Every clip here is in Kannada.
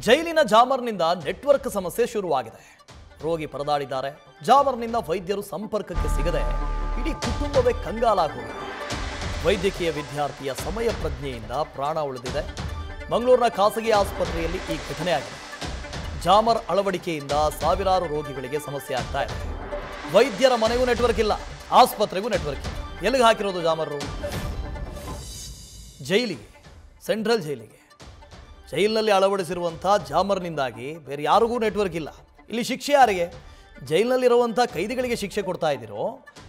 ಜೈಲಿನ ಜಾಮರ್ನಿಂದ ನೆಟ್ವರ್ಕ್ ಸಮಸ್ಯೆ ಶುರುವಾಗಿದೆ. ರೋಗಿ ಪರದಾಡಿದ್ದಾರೆ. ಜಾಮರ್ನಿಂದ ವೈದ್ಯರು ಸಂಪರ್ಕಕ್ಕೆ ಸಿಗದೆ ಇಡೀ ಕುಟುಂಬವೇ ಕಂಗಾಲಾಗೋಗಿದೆ. ವೈದ್ಯಕೀಯ ವಿದ್ಯಾರ್ಥಿಯ ಸಮಯ ಪ್ರಜ್ಞೆಯಿಂದ ಪ್ರಾಣ ಉಳಿದಿದೆ. ಮಂಗಳೂರಿನ ಖಾಸಗಿ ಆಸ್ಪತ್ರೆಯಲ್ಲಿ ಈ ಘಟನೆ ಆಗಿದೆ. ಜಾಮರ್ ಅಳವಡಿಕೆಯಿಂದ ಸಾವಿರಾರು ರೋಗಿಗಳಿಗೆ ಸಮಸ್ಯೆ ಆಗ್ತಾ ಇದೆ. ವೈದ್ಯರ ಮನೆಗೂ ನೆಟ್ವರ್ಕ್ ಇಲ್ಲ, ಆಸ್ಪತ್ರೆಗೂ ನೆಟ್ವರ್ಕ್ ಇಲ್ಲ. ಎಲ್ಲಿಗೆ ಹಾಕಿರೋದು ಜಾಮರ್ರು? ಜೈಲಿಗೆ, ಸೆಂಟ್ರಲ್ ಜೈಲಿಗೆ. ಜೈಲಿನಲ್ಲಿ ಅಳವಡಿಸಿರುವಂಥ ಜಾಮರ್ನಿಂದಾಗಿ ಬೇರೆ ಯಾರಿಗೂ ನೆಟ್ವರ್ಕ್ ಇಲ್ಲ. ಇಲ್ಲಿ ಶಿಕ್ಷೆ ಯಾರಿಗೆ? ಜೈಲಿನಲ್ಲಿರುವಂಥ ಕೈದಿಗಳಿಗೆ ಶಿಕ್ಷೆ ಕೊಡ್ತಾ ಇದ್ದೀರೋ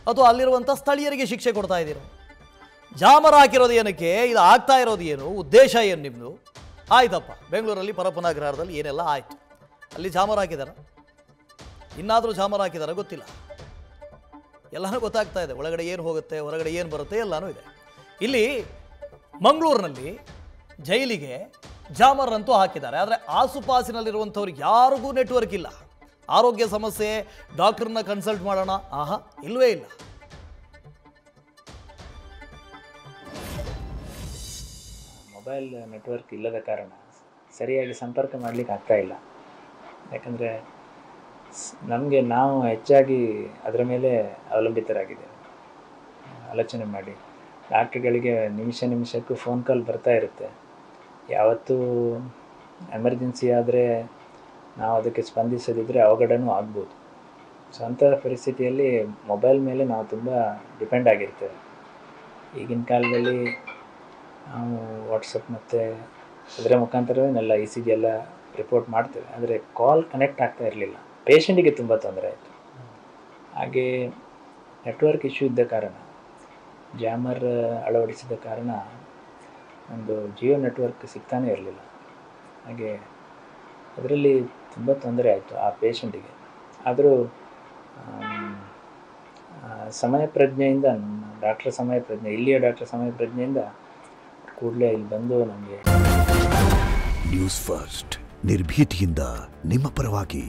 ಅಥವಾ ಅಲ್ಲಿರುವಂಥ ಸ್ಥಳೀಯರಿಗೆ ಶಿಕ್ಷೆ ಕೊಡ್ತಾ ಇದ್ದೀರೋ? ಜಾಮರ್ ಹಾಕಿರೋದು ಏನಕ್ಕೆ? ಇದು ಆಗ್ತಾ ಇರೋದು ಏನು? ಉದ್ದೇಶ ಏನು ನಿಮ್ಮದು? ಆಯ್ತಪ್ಪ, ಬೆಂಗಳೂರಲ್ಲಿ ಪರಪ್ಪನಗರದಲ್ಲಿ ಏನೆಲ್ಲ ಆಯಿತು, ಅಲ್ಲಿ ಜಾಮರ್ ಹಾಕಿದಾರ, ಇನ್ನಾದರೂ ಜಾಮರ್ ಹಾಕಿದಾರ ಗೊತ್ತಿಲ್ಲ. ಎಲ್ಲನೂ ಗೊತ್ತಾಗ್ತಾ ಇದೆ. ಒಳಗಡೆ ಏನು ಹೋಗುತ್ತೆ, ಹೊರಗಡೆ ಏನು ಬರುತ್ತೆ, ಎಲ್ಲನೂ ಇದೆ. ಇಲ್ಲಿ ಮಂಗಳೂರಿನಲ್ಲಿ ಜೈಲಿಗೆ ಜಾಮರ್ ಅಂತೂ ಹಾಕಿದ್ದಾರೆ. ಆದರೆ ಆಸುಪಾಸಿನಲ್ಲಿರುವಂಥವ್ರಿಗೆ ಯಾರಿಗೂ ನೆಟ್ವರ್ಕ್ ಇಲ್ಲ. ಆರೋಗ್ಯ ಸಮಸ್ಯೆ, ಡಾಕ್ಟರ್ನ ಕನ್ಸಲ್ಟ್ ಮಾಡೋಣ, ಆಹಾ, ಇಲ್ಲವೇ ಇಲ್ಲ. ಮೊಬೈಲ್ ನೆಟ್ವರ್ಕ್ ಇಲ್ಲದ ಕಾರಣ ಸರಿಯಾಗಿ ಸಂಪರ್ಕ ಮಾಡಲಿಕ್ಕೆ ಆಗ್ತಾ ಇಲ್ಲ. ಯಾಕಂದರೆ ನಾವು ಹೆಚ್ಚಾಗಿ ಅದರ ಮೇಲೆ ಅವಲಂಬಿತರಾಗಿದ್ದೇವೆ. ಆಲೋಚನೆ ಮಾಡಿ, ಡಾಕ್ಟ್ರುಗಳಿಗೆ ನಿಮಿಷಕ್ಕೂ ಫೋನ್ ಕಾಲ್ ಬರ್ತಾ ಇರುತ್ತೆ. ಯಾವತ್ತೂ ಎಮರ್ಜೆನ್ಸಿ ಆದರೆ ನಾವು ಅದಕ್ಕೆ ಸ್ಪಂದಿಸದಿದ್ದರೆ ಅವಘಡನೂ ಆಗ್ಬೋದು. ಸೊ ಅಂಥ ಪರಿಸ್ಥಿತಿಯಲ್ಲಿ ಮೊಬೈಲ್ ಮೇಲೆ ನಾವು ತುಂಬ ಡಿಪೆಂಡ್ ಆಗಿರ್ತೇವೆ. ಈಗಿನ ಕಾಲದಲ್ಲಿ ನಾವು ವಾಟ್ಸಪ್ ಮತ್ತು ಅದರ ಮುಖಾಂತರವೇನೆಲ್ಲ ECG ಎಲ್ಲ ರಿಪೋರ್ಟ್ ಮಾಡ್ತೇವೆ. ಆದರೆ ಕಾಲ್ ಕನೆಕ್ಟ್ ಆಗ್ತಾ ಇರಲಿಲ್ಲ. ಪೇಷಂಟಿಗೆ ತುಂಬ ತೊಂದರೆ ಆಯಿತು. ಹಾಗೆ ನೆಟ್ವರ್ಕ್ ಇಶ್ಯೂ ಇದ್ದ ಕಾರಣ, ಜಾಮರ್ ಅಳವಡಿಸಿದ ಕಾರಣ ಒಂದು ಜಿಯೋ ನೆಟ್ವರ್ಕ್ ಸಿಗ್ತಾನೇ ಇರಲಿಲ್ಲ. ಹಾಗೆ ಅದರಲ್ಲಿ ತುಂಬ ತೊಂದರೆ ಆಯಿತು ಆ ಪೇಷಂಟಿಗೆ. ಆದರೂ ಸಮಯ ಪ್ರಜ್ಞೆಯಿಂದ, ಇಲ್ಲಿಯ ಡಾಕ್ಟರ್ ಸಮಯ ಪ್ರಜ್ಞೆಯಿಂದ ಕೂಡಲೇ ಇಲ್ಲಿ ಬಂದು ನಮಗೆ ನ್ಯೂಸ್ ಫಸ್ಟ್ ನಿರ್ಭೀತಿಯಿಂದ ನಿಮ್ಮ ಪರವಾಗಿ.